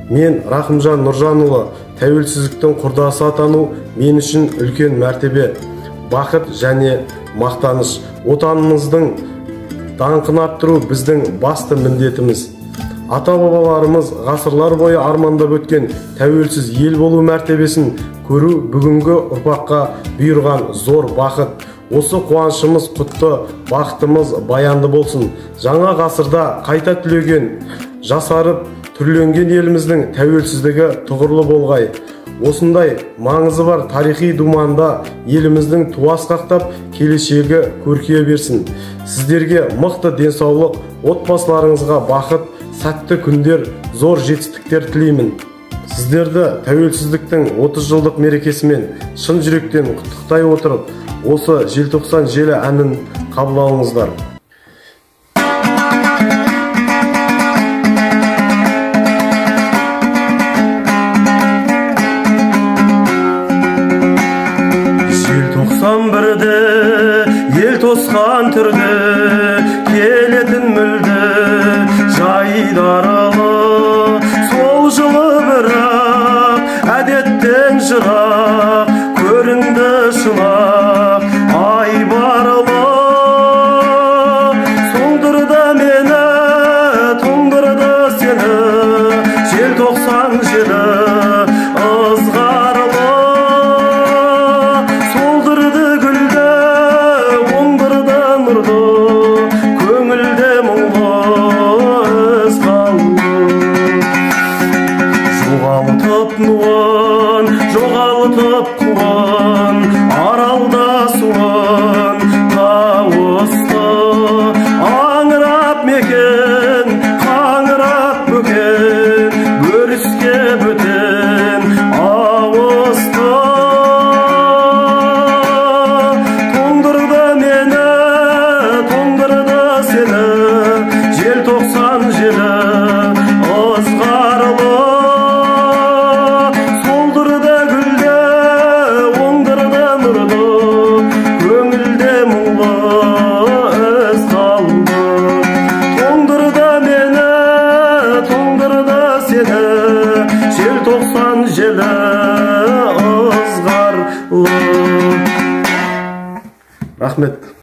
Мен Рахымжан Нұржанұлы, тәуелсіздіктің құрдасы атану мен үшін үлкен мәртебе, бақыт және мақтаныш. Отанымыздың даңқын арттыру біздің басты міндетіміз. Ата-бабаларымыз ғасырлар бойы армандап өткен тәуелсіз ел болу мәртебесін көру бүгінгі ұрпаққа бұйырған зор бақыт. Осы қуанышымыз құтты, бақытымыз баянды болсын. Жаңа ғасырда қайта түлеген, жасарып түрленген еліміздің тәуелсіздігі тұғырлы болғай. Осындай маңызы бар тарихи думанда еліміздің туы асқақтап, келешегі көркейе берсін. Сіздерге мықты денсаулық, отбасыларыңызға бақыт, сәтті күндер, зор жетістіктер тілеймін. Сіздерді тәуелсіздіктің 30 жылдық мерекесімен шын жүректен құттықтай отырып, осы желтоқсан желі әнін қабыл алыңыздар. Желтоқсан бірде ел тосқан түрде келетін мүлде жайдаралы, сол жылы бірақ әдеттен жырақ көрінді шынақ ай баралы. Соңдырды мені, тоңдырды сені, желтоқсан желі ызғарлы. Солдырды гүлді, оңдырды нұрды, көңілде мұңлы із қалды. Жоғалтып нуын, жоғалтып қуын, аралда суын тауысты. Аңырап мекен, қаңырап бөкен, бөріске бөтен ауысты. Тоңдырды мені, тоңдырды сені, желтоқсан желі ызғарлы. Солдырды гүлді, оңдырды нұрды, көңілде мұңлы із қалды. Тоңдырды мені, тоңдырды сені, желтоқсан желі ызғарлы. Рахмет.